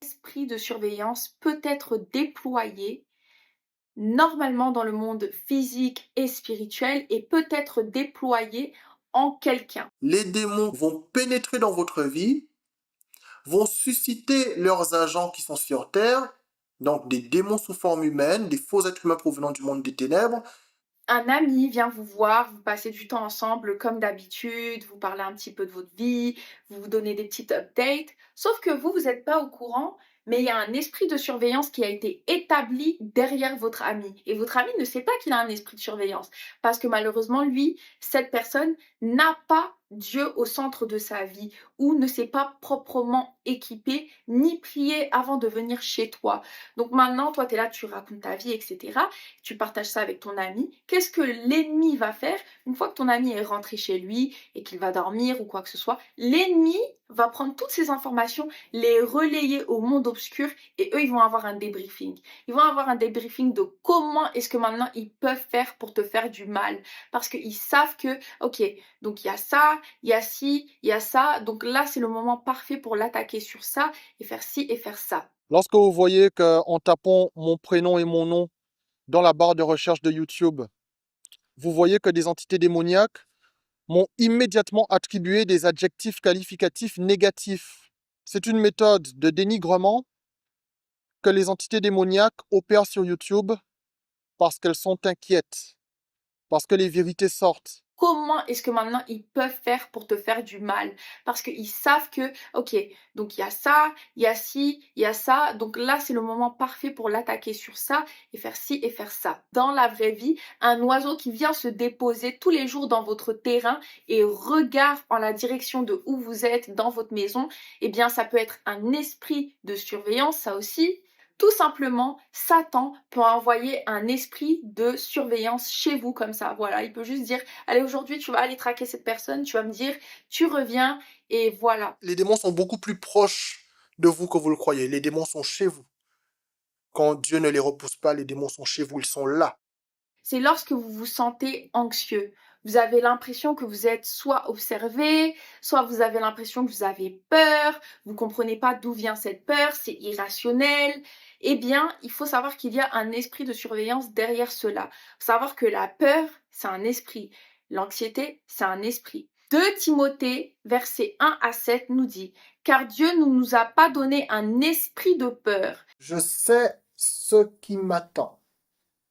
L'esprit de surveillance peut être déployé normalement dans le monde physique et spirituel et peut être déployé en quelqu'un. Les démons vont pénétrer dans votre vie, vont susciter leurs agents qui sont sur Terre, donc des démons sous forme humaine, des faux êtres humains provenant du monde des ténèbres. Un ami vient vous voir, vous passez du temps ensemble comme d'habitude, vous parlez un petit peu de votre vie, vous vous donnez des petites updates, sauf que vous n'êtes pas au courant, mais il y a un esprit de surveillance qui a été établi derrière votre ami. Et votre ami ne sait pas qu'il a un esprit de surveillance, parce que malheureusement, lui, cette personne n'a pas Dieu au centre de sa vie, ou ne s'est pas proprement équipé, ni prié avant de venir chez toi. Donc maintenant, toi, tu es là, tu racontes ta vie, etc. Tu partages ça avec ton ami. Qu'est-ce que l'ennemi va faire une fois que ton ami est rentré chez lui et qu'il va dormir ou quoi que ce soit? L'ennemi va prendre toutes ces informations, les relayer au monde obscur et eux, ils vont avoir un débriefing. Ils vont avoir un débriefing de comment est-ce que maintenant ils peuvent faire pour te faire du mal. Parce qu'ils savent que, ok, donc il y a ça, il y a ci, il y a ça. Donc là, c'est le moment parfait pour l'attaquer sur ça et faire ci et faire ça. Lorsque vous voyez qu'en tapant mon prénom et mon nom dans la barre de recherche de YouTube, vous voyez que des entités démoniaques m'ont immédiatement attribué des adjectifs qualificatifs négatifs. C'est une méthode de dénigrement que les entités démoniaques opèrent sur YouTube parce qu'elles sont inquiètes, parce que les vérités sortent. Comment est-ce que maintenant ils peuvent faire pour te faire du mal? Parce qu'ils savent que, ok, donc il y a ça, il y a ci, il y a ça, donc là c'est le moment parfait pour l'attaquer sur ça et faire ci et faire ça. Dans la vraie vie, un oiseau qui vient se déposer tous les jours dans votre terrain et regarde en la direction de où vous êtes dans votre maison, eh bien ça peut être un esprit de surveillance, ça aussi. Tout simplement, Satan peut envoyer un esprit de surveillance chez vous comme ça. Voilà, il peut juste dire, allez, aujourd'hui, tu vas aller traquer cette personne, tu vas me dire, tu reviens, et voilà. Les démons sont beaucoup plus proches de vous que vous le croyez. Les démons sont chez vous. Quand Dieu ne les repousse pas, les démons sont chez vous, ils sont là. C'est lorsque vous vous sentez anxieux. Vous avez l'impression que vous êtes soit observé, soit vous avez l'impression que vous avez peur, vous ne comprenez pas d'où vient cette peur, c'est irrationnel. Eh bien, il faut savoir qu'il y a un esprit de surveillance derrière cela. Il faut savoir que la peur, c'est un esprit. L'anxiété, c'est un esprit. 2 Timothée, versets 1 à 7 nous dit, car Dieu ne nous a pas donné un esprit de peur. Je sais ce qui m'attend.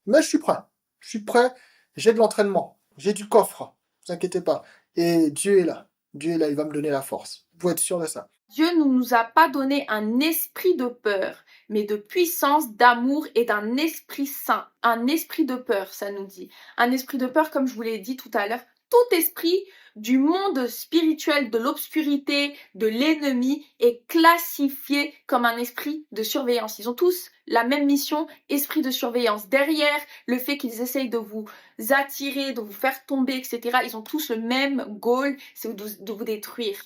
Mais je suis prêt. Je suis prêt. J'ai de l'entraînement. J'ai du coffre. Ne vous inquiétez pas. Et Dieu est là. Dieu est là. Il va me donner la force. Vous pouvez être sûr de ça. Dieu ne nous a pas donné un esprit de peur, mais de puissance, d'amour et d'un esprit saint. Un esprit de peur, ça nous dit. Un esprit de peur, comme je vous l'ai dit tout à l'heure, tout esprit du monde spirituel, de l'obscurité, de l'ennemi est classifié comme un esprit de surveillance. Ils ont tous la même mission, esprit de surveillance. Derrière le fait qu'ils essayent de vous attirer, de vous faire tomber, etc., ils ont tous le même goal, c'est de vous détruire.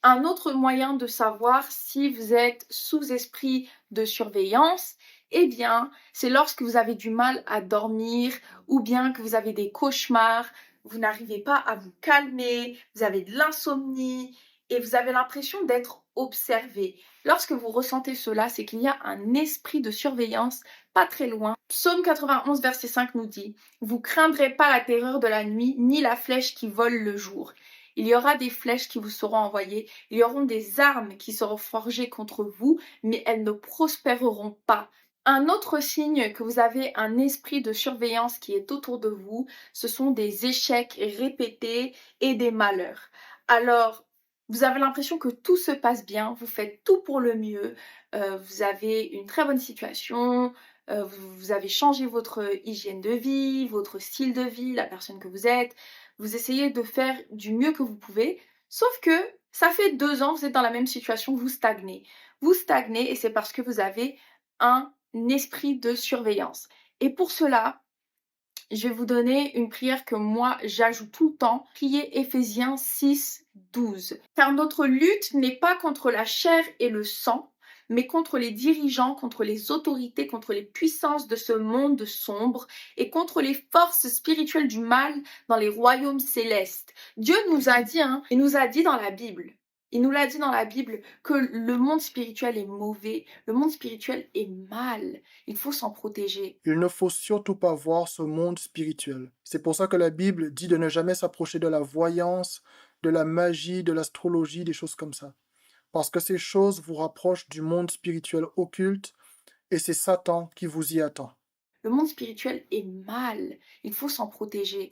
Un autre moyen de savoir si vous êtes sous esprit de surveillance, eh bien, c'est lorsque vous avez du mal à dormir ou bien que vous avez des cauchemars, vous n'arrivez pas à vous calmer, vous avez de l'insomnie et vous avez l'impression d'être observé. Lorsque vous ressentez cela, c'est qu'il y a un esprit de surveillance pas très loin. Psaume 91, verset 5 nous dit « Vous craindrez pas la terreur de la nuit, ni la flèche qui vole le jour. » Il y aura des flèches qui vous seront envoyées, il y aura des armes qui seront forgées contre vous, mais elles ne prospéreront pas. Un autre signe que vous avez un esprit de surveillance qui est autour de vous, ce sont des échecs répétés et des malheurs. Alors, vous avez l'impression que tout se passe bien, vous faites tout pour le mieux, vous avez une très bonne situation, vous avez changé votre hygiène de vie, votre style de vie, la personne que vous êtes, vous essayez de faire du mieux que vous pouvez, sauf que ça fait 2 ans, vous êtes dans la même situation, vous stagnez. Vous stagnez et c'est parce que vous avez un esprit de surveillance. Et pour cela, je vais vous donner une prière que moi j'ajoute tout le temps, priez Éphésiens 6, 12. Car notre lutte n'est pas contre la chair et le sang, mais contre les dirigeants, contre les autorités, contre les puissances de ce monde sombre et contre les forces spirituelles du mal dans les royaumes célestes. Dieu nous a dit, il nous a dit dans la Bible, Il nous l'a dit dans la Bible que le monde spirituel est mauvais, le monde spirituel est mal. Il faut s'en protéger. Il ne faut surtout pas voir ce monde spirituel. C'est pour ça que la Bible dit de ne jamais s'approcher de la voyance, de la magie, de l'astrologie, des choses comme ça. Parce que ces choses vous rapprochent du monde spirituel occulte et c'est Satan qui vous y attend. Le monde spirituel est mal. Il faut s'en protéger.